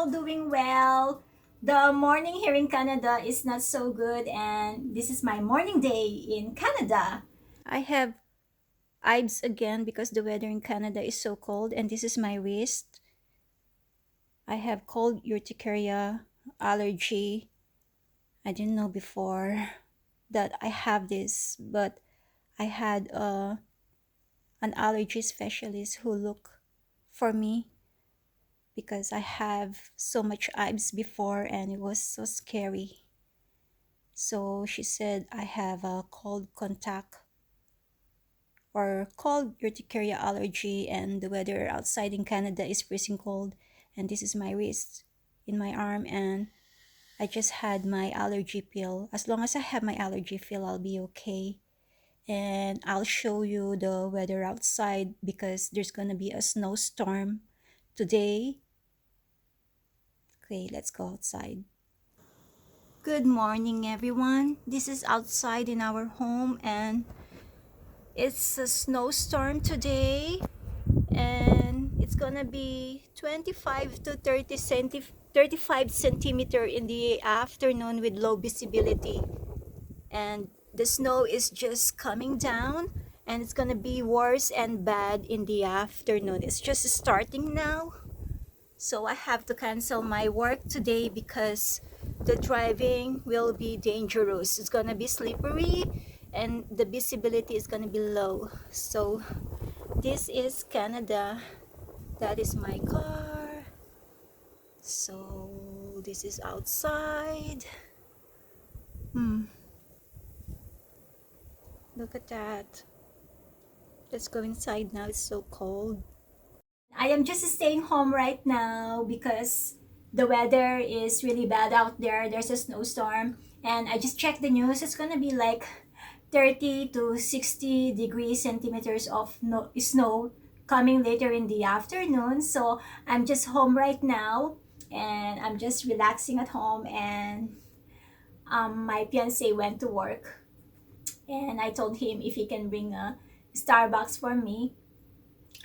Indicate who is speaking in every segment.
Speaker 1: all doing well. The morning here in Canada is not so good, and this is my morning day in Canada. I have ibs again because the weather in Canada is so cold, and this is my wrist. I have cold urticaria allergy. I didn't know before that I have this, but I had an allergy specialist who looked for me because I have so much ibs before and it was so scary. So she said I have a cold contact or cold urticaria allergy, and the weather outside in Canada is freezing cold, and this is my wrist in my arm, and I just had my allergy pill. As long as I have my allergy pill, I'll be okay. And I'll show you the weather outside because there's gonna be a snowstorm today. Okay, let's go outside. Good morning, everyone. This is outside in our home, and it's a snowstorm today, and it's gonna be 25 to 35 centimeter in the afternoon with low visibility. And the snow is just coming down, and it's gonna be worse and bad in the afternoon. It's just starting now. So I have to cancel my work today because the driving will be dangerous. It's gonna be slippery and the visibility is gonna be low. So this is Canada. That is my car. So this is outside. Look at that. Let's go inside now. It's so cold. I am just staying home right now because the weather is really bad out there. There's a snowstorm, and I just checked the news. It's gonna be like 30 to 60 degrees centimeters of snow coming later in the afternoon. So I'm just home right now, and I'm just relaxing at home. And my fiance went to work, and I told him if he can bring a Starbucks for me.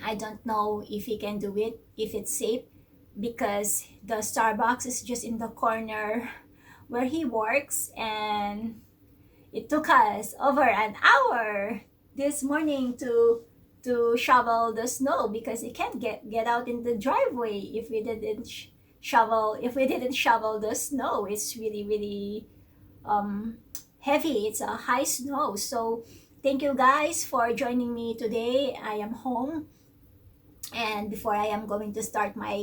Speaker 1: I don't know if he can do it, if it's safe, because the Starbucks is just in the corner where he works, and it took us over an hour this morning to shovel the snow because he can't get out in the driveway if we didn't shovel the snow. It's really um heavy. It's a high snow. So thank you guys for joining me today. I am home, and before I am going to start my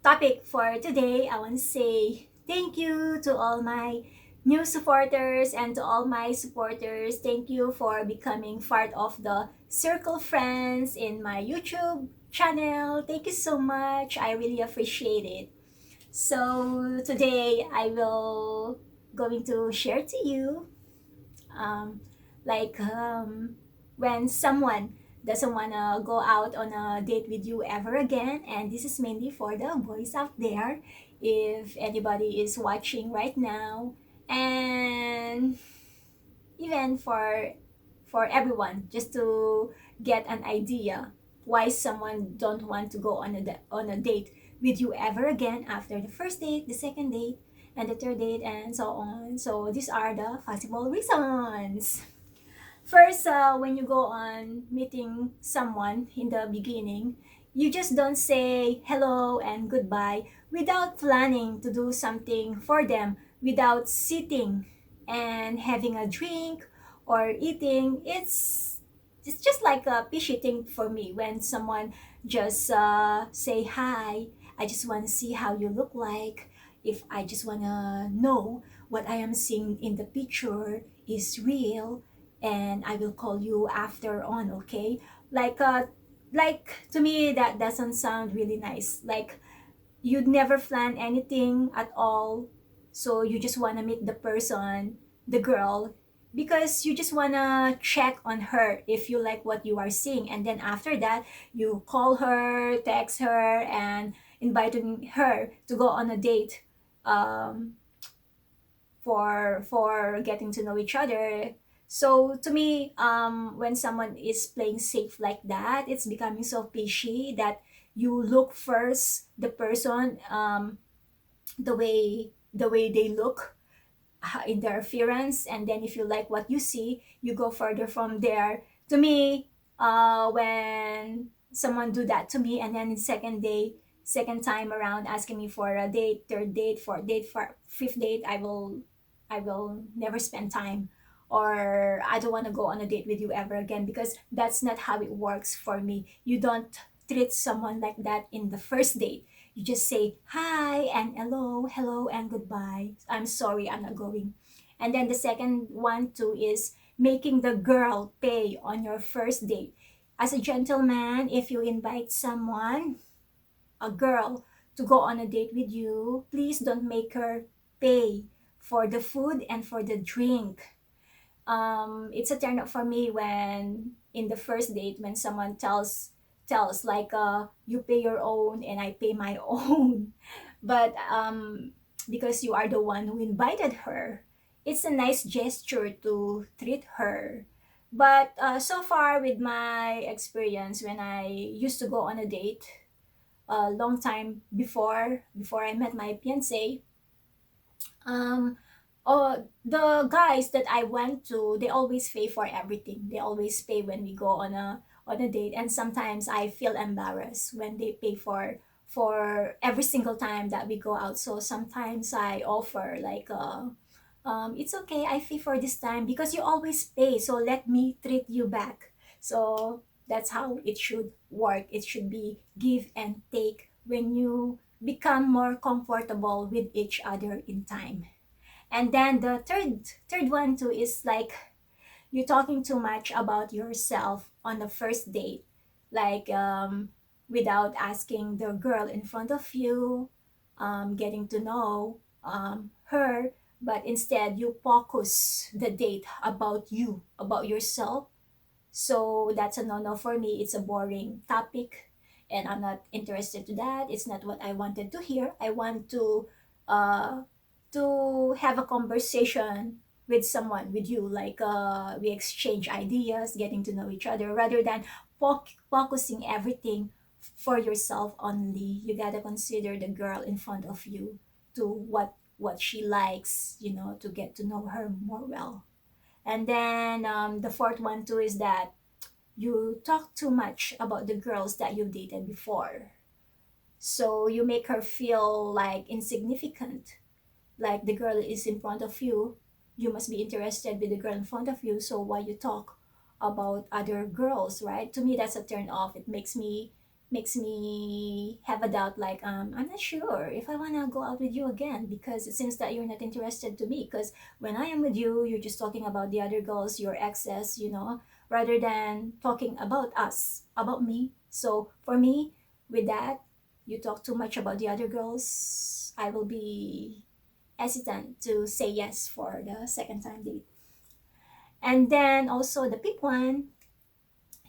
Speaker 1: topic for today, I want to say thank you to all my new supporters and to all my supporters. Thank you for becoming part of the Circle Friends in my YouTube channel. Thank you so much. I really appreciate it. So today I will going to share to you um, like when someone doesn't want to go out on a date with you ever again. And this is mainly for the boys out there, if anybody is watching right now, and even for everyone, just to get an idea why someone don't want to go on a date with you ever again after the first date, the second date, and the third date, and so on. So these are the possible reasons. First, when you go on meeting someone in the beginning, you just don't say hello and goodbye without planning to do something for them, without sitting and having a drink or eating. It's just like a fishy thing for me when someone just say hi. I just want to see how you look like. If I just want to know what I am seeing in the picture is real, and I will call you after on, okay? Like to me that doesn't sound really nice. Like you'd never plan anything at all. So you just want to meet the person, the girl, because you just want to check on her if you like what you are seeing, and then after that you call her, text her, and inviting her to go on a date, um, for getting to know each other. So to me, when someone is playing safe like that, it's becoming so fishy that you look first the person, the way they look, in their appearance, and then if you like what you see, you go further from there. To me, when someone do that to me, and then in second time around asking me for a date, third date, fourth date, for fifth date, I will never spend time, or I don't want to go on a date with you ever again, because that's not how it works for me. You don't treat someone like that in the first date. You just say hi and hello, hello and goodbye. I'm sorry, I'm not going. And then the second one too is making the girl pay on your first date. As a gentleman, if you invite someone, a girl, to go on a date with you, please don't make her pay for the food and for the drink. It's a turn up for me when in the first date, when someone tells like, you pay your own and I pay my own. But because you are the one who invited her, it's a nice gesture to treat her. But so far with my experience, when I used to go on a date a long time before I met my fiance, um the guys that I went to, they always pay for everything. They always pay when we go on a date, and sometimes I feel embarrassed when they pay for every single time that we go out. So sometimes I offer like, it's okay, I pay for this time because you always pay, so let me treat you back. So that's how it should work. It should be give and take when you become more comfortable with each other in time. And then the third one too is like, you're talking too much about yourself on the first date, like, without asking the girl in front of you, getting to know her, but instead you focus the date about you, about yourself. So that's a no-no for me. It's a boring topic, and I'm not interested to that. It's not what I wanted to hear. I want uh to have a conversation with someone, with you, like, we exchange ideas, getting to know each other, rather than focusing everything for yourself only. You gotta consider the girl in front of you, to what she likes, to get to know her more well. And then, the fourth one too is that you talk too much about the girls that you've dated before. So you make her feel like insignificant, like the girl is in front of you. You must be interested with the girl in front of you. So why you talk about other girls, right? To me, that's a turn off. It makes me have a doubt, like, I'm not sure if I want to go out with you again, because it seems that you're not interested to me. Because when I am with you, you're just talking about the other girls, your exes, rather than talking about us, about me. So for me, with that, you talk too much about the other girls, I will be hesitant to say yes for the second time date. And then also the big one,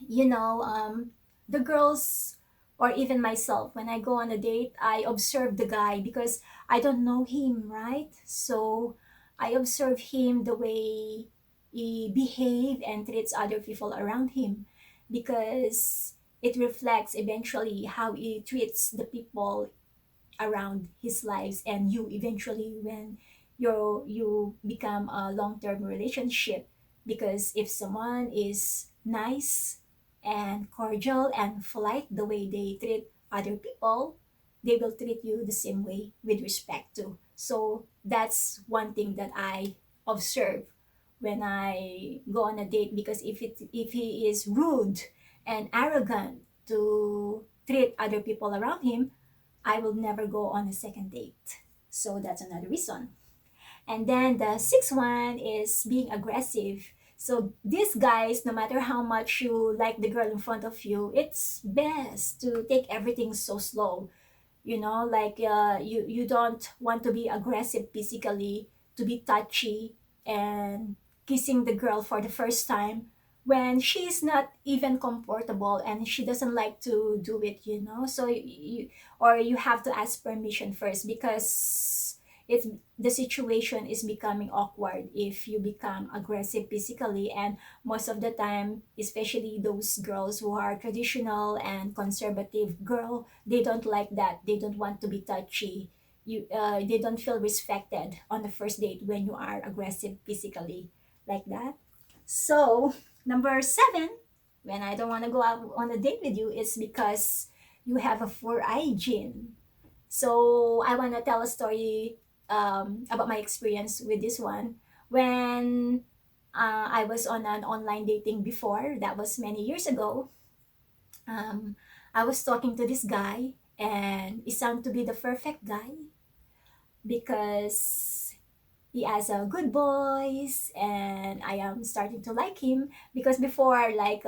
Speaker 1: you know, the girls, or even myself, when I go on a date, I observe the guy because I don't know him, right? So I observe him, the way he behave and treats other people around him, because it reflects eventually how he treats the people around his lives, and you eventually, when you become a long-term relationship. Because if someone is nice and cordial and polite, the way they treat other people, they will treat you the same way with respect too. So that's one thing that I observe when I go on a date. Because if he is rude and arrogant to treat other people around him, I will never go on a second date. So that's another reason. And then the sixth one is being aggressive. So these guys, no matter how much you like the girl in front of you, it's best to take everything so slow. Like, you don't want to be aggressive physically, to be touchy and kissing the girl for the first time when she's not even comfortable and she doesn't like to do it. So you, or you have to ask permission first, because it's the situation is becoming awkward if you become aggressive physically. And most of the time, especially those girls who are traditional and conservative girl, they don't like that. They don't want to be touchy. They don't feel respected on the first date when you are aggressive physically like that. So number 7, when I don't want to go out on a date with you, is because you have a poor hygiene. So I want to tell a story about my experience with this one. When I was on an online dating before, that was many years ago. Um, I was talking to this guy, and he sounded to be the perfect guy because he has a good voice, and I am starting to like him because before, like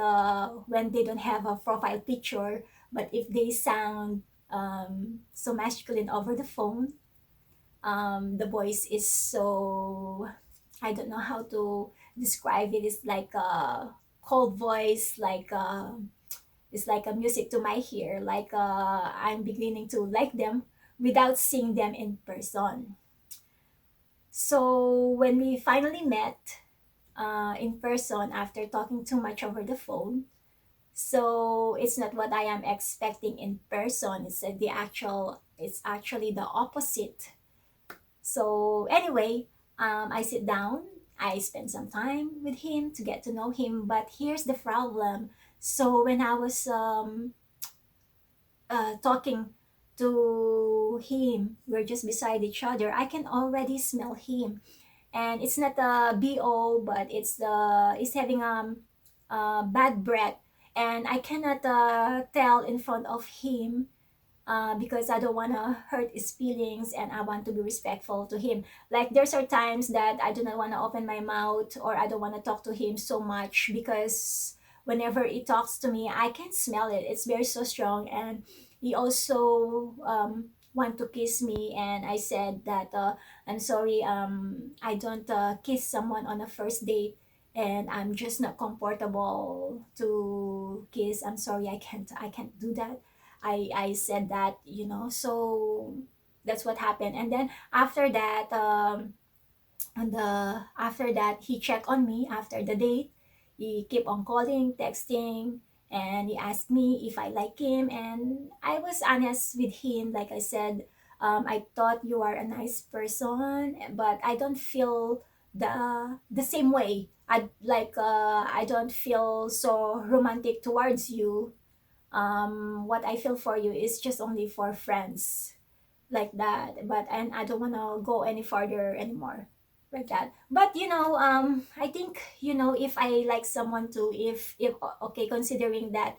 Speaker 1: when they don't have a profile picture, but if they sound so masculine over the phone, the voice is so, I don't know how to describe it. It's like a cold voice, like it's like a music to my ear. Like I'm beginning to like them without seeing them in person. So when we finally met in person after talking too much over the phone, so it's not what I am expecting in person. It's actually the opposite. So anyway, I sit down, I spend some time with him to get to know him. But here's the problem. So when I was talking to him, we're just beside each other. I can already smell him, and it's not a bo, but it's having bad breath, and I cannot tell in front of him because I don't want to hurt his feelings, and I want to be respectful to him. Like there's are times that I do not want to open my mouth, or I don't want to talk to him so much because whenever he talks to me, I can smell it. It's very so strong, and he also want to kiss me, and I said that I'm sorry, I don't kiss someone on a first date, and I'm just not comfortable to kiss. I'm sorry, I can't do that. I said that, so that's what happened. And then after that he checked on me after the date. He kept on calling, texting, and he asked me if I like him, and I was honest with him. Like I said, I thought you are a nice person, but I don't feel the same way. I don't feel so romantic towards you. What I feel for you is just only for friends, like that. But and I don't want to go any farther anymore, like that. But I think, if I like someone too, if okay, considering that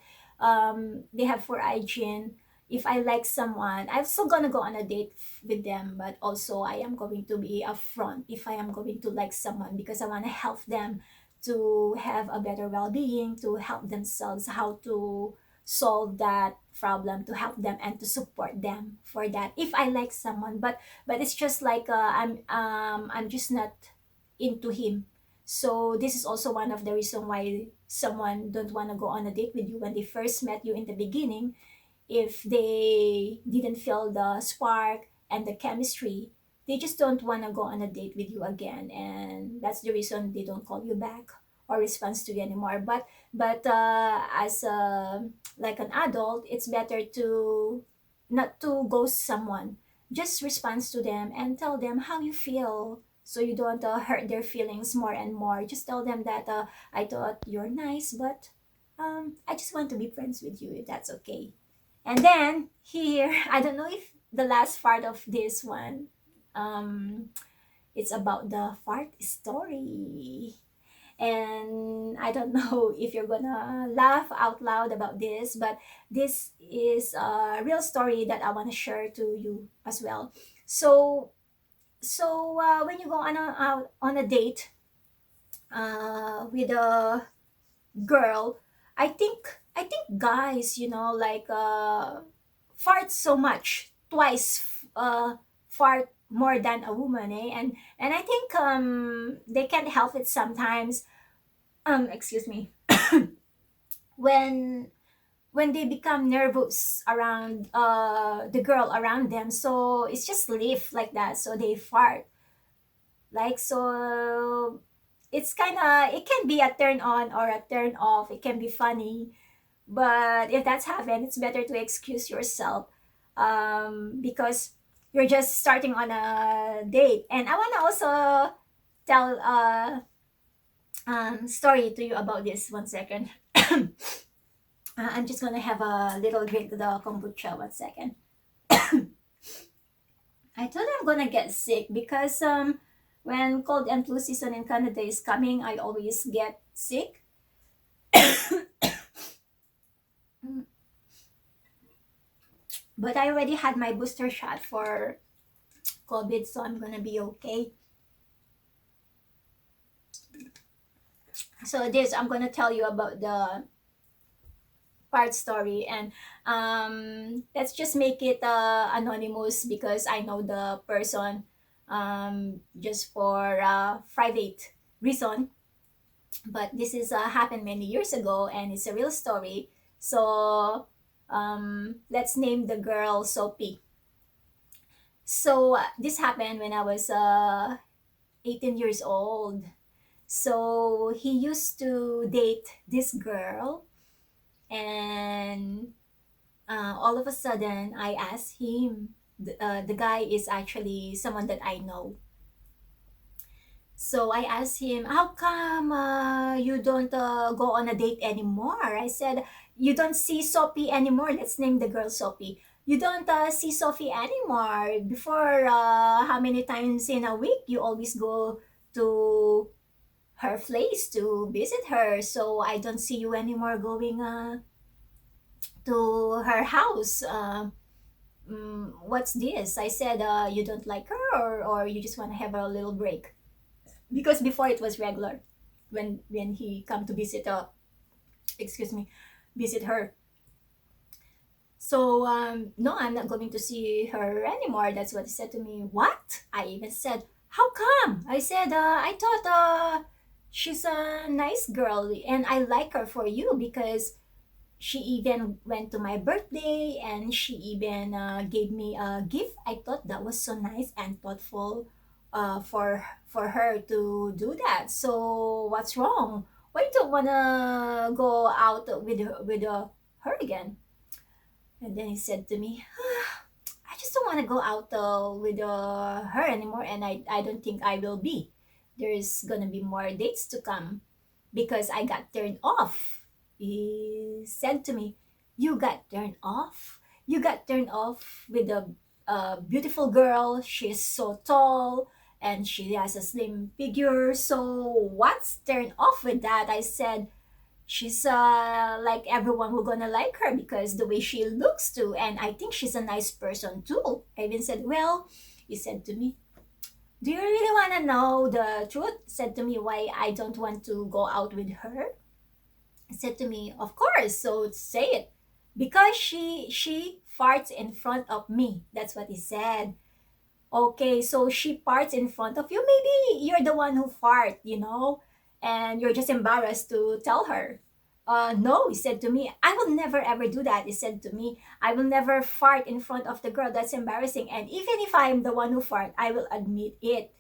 Speaker 1: they have for hygiene, if I like someone, I'm still gonna go on a date with them. But also I am going to be upfront if I am going to like someone, because I want to help them to have a better well-being, to help themselves how to solve that problem, to help them and to support them for that if I like someone. But it's just like I'm just not into him. So this is also one of the reason why someone don't want to go on a date with you when they first met you in the beginning. If they didn't feel the spark and the chemistry, they just don't want to go on a date with you again, and that's the reason they don't call you back or responds to you anymore. But as like an adult, it's better to not to ghost someone. Just response to them and tell them how you feel, so you don't hurt their feelings more and more. Just tell them that I thought you're nice, but I just want to be friends with you, if that's okay. And then here, I don't know if the last part of this one, it's about the fart story. And I don't know if you're gonna laugh out loud about this, but this is a real story that I want to share to you as well. So when you go on a date with a girl, I think guys, like fart so much twice, fart more than a woman, eh? And I think they can't help it sometimes. Excuse me. when when they become nervous around the girl around them, so it's just leave like that, so they fart like so. It's kind of, it can be a turn on or a turn off, it can be funny, but if that's happened, it's better to excuse yourself, because you're just starting on a date. And I want to also tell story to you about this. 1 second. I'm just gonna have a little drink of the kombucha. 1 second. I thought I'm gonna get sick because when cold and flu season in Canada is coming, I always get sick. But I already had my booster shot for COVID, so I'm gonna be okay. So this, I'm gonna tell you about the part story, and let's just make it anonymous because I know the person, just for private reason. But this is happened many years ago, and it's a real story. So let's name the girl Sophie. So this happened when I was 18 years old. So he used to date this girl, and all of a sudden I asked him, the guy is actually someone that I know. So I asked him, how come you don't go on a date anymore? I said, you don't see Sophie anymore. Let's name the girl Sophie. You don't see Sophie anymore. Before, how many times in a week you always go to her place to visit her? So I don't see you anymore going to her house. What's this? I said, you don't like her, or you just want to have a little break? Because before it was regular when he come to visit, excuse me, visit her. So no, I'm not going to see her anymore. That's what he said to me. What? I even said, how come? I said, I thought she's a nice girl and I like her for you because she even went to my birthday and she even gave me a gift. I thought that was so nice and thoughtful, for her to do that. So what's wrong? Why you don't wanna go out with her again? And then he said to me, I just don't want to go out with her anymore, and I don't think I will be. There's gonna be more dates to come because I got turned off. He said to me, you got turned off? You got turned off with a beautiful girl. She's so tall and she has a slim figure. So what's turned off with that? I said, she's like everyone who gonna like her because the way she looks too, and I think she's a nice person too. I even said, well, he said to me, do you really want to know the truth? Said to me why I don't want to go out with her. He said to me, of course, so say it. Because she farts in front of me. That's what he said. Okay, so she farts in front of you. Maybe you're the one who fart, and you're just embarrassed to tell her. No, he said to me, I will never ever do that. He said to me, I will never fart in front of the girl. That's embarrassing. And even if I'm the one who fart, I will admit it.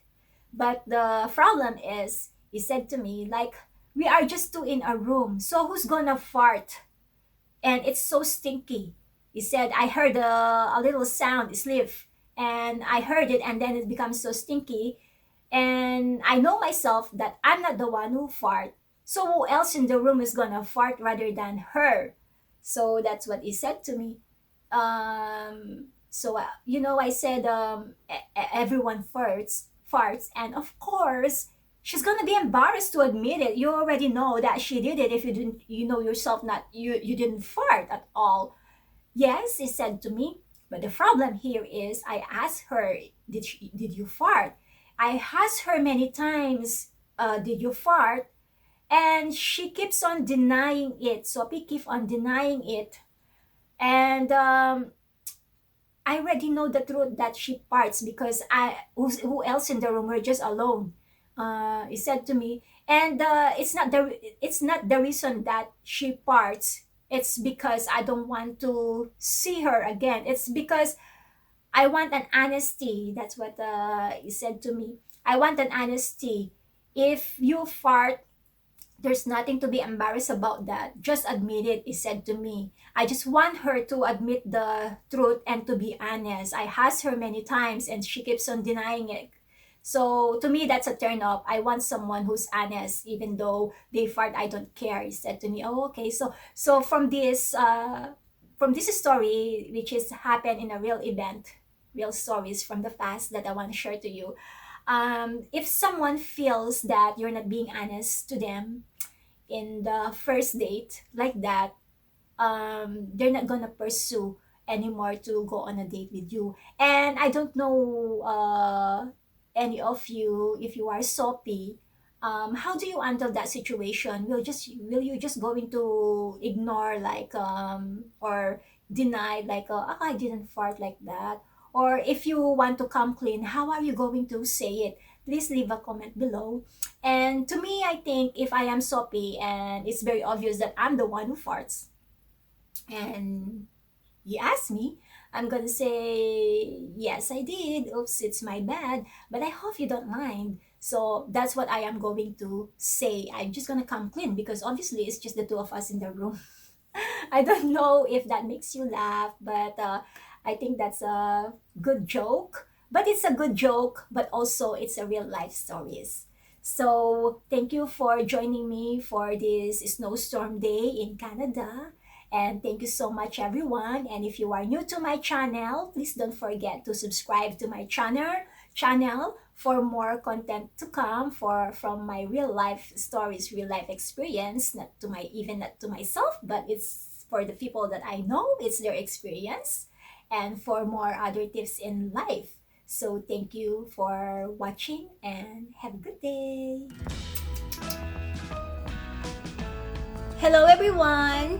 Speaker 1: But the problem is, he said to me, like, we are just two in a room. So who's gonna fart? And it's so stinky. He said, I heard a little sound, sleeve, and I heard it, and then it becomes so stinky. And I know myself that I'm not the one who fart. So who else in the room is gonna fart rather than her? So that's what he said to me. So I said, everyone farts, and of course, she's gonna be embarrassed to admit it. You already know that she did it. If you didn't, you know yourself, not you didn't fart at all. Yes, he said to me. But the problem here is, I asked her, did you fart? I asked her many times, did you fart? And she keeps on denying it. Sophie keeps on denying it. And I already know the truth that she farts because who else in the room? We're just alone. He said to me, and it's not the reason that she farts. it's because I don't want to see her again. It's because I want an honesty. That's what he said to me. I want an honesty. If you fart, there's nothing to be embarrassed about that. Just admit it, he said to me. I just want her to admit the truth and to be honest. I asked her many times and she keeps on denying it. So to me, that's a turn off. I want someone who's honest, even though they fart. I don't care. He said to me, "Oh, okay." So from this story, which is happened in a real event, real stories from the past that I want to share to you. If someone feels that you're not being honest to them in the first date like that, they're not gonna pursue anymore to go on a date with you. And I don't know any of you, if you are soppy, how do you handle that situation? Will you just going to ignore like or deny like oh, I didn't fart like that? Or if you want to come clean, how are you going to say it? Please leave a comment below. And to me, I think if I am soppy and it's very obvious that I'm the one who farts, and you ask me, I'm gonna say, yes, I did. Oops, it's my bad. But I hope you don't mind. So that's what I am going to say. I'm just gonna come clean because obviously it's just the two of us in the room. I don't know if that makes you laugh, but I think that's a good joke. But it's a good joke, but also it's a real life stories. So thank you for joining me for this snowstorm day in Canada. And thank you so much, everyone. And if you are new to my channel, please don't forget to subscribe to my channel for more content to come for from my real life stories, real life experience, not to myself, but it's for the people that I know, it's their experience, and for more other tips in life. So thank you for watching and have a good day. Hello everyone.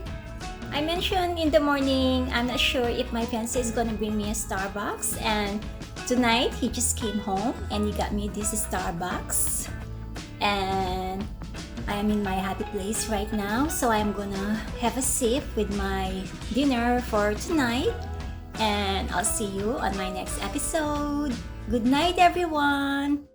Speaker 1: I mentioned in the morning, I'm not sure if my fiance is gonna bring me a Starbucks, and tonight he just came home and he got me this Starbucks, and I am in my happy place right now, so I'm gonna have a sip with my dinner for tonight, and I'll see you on my next episode. Good night, everyone.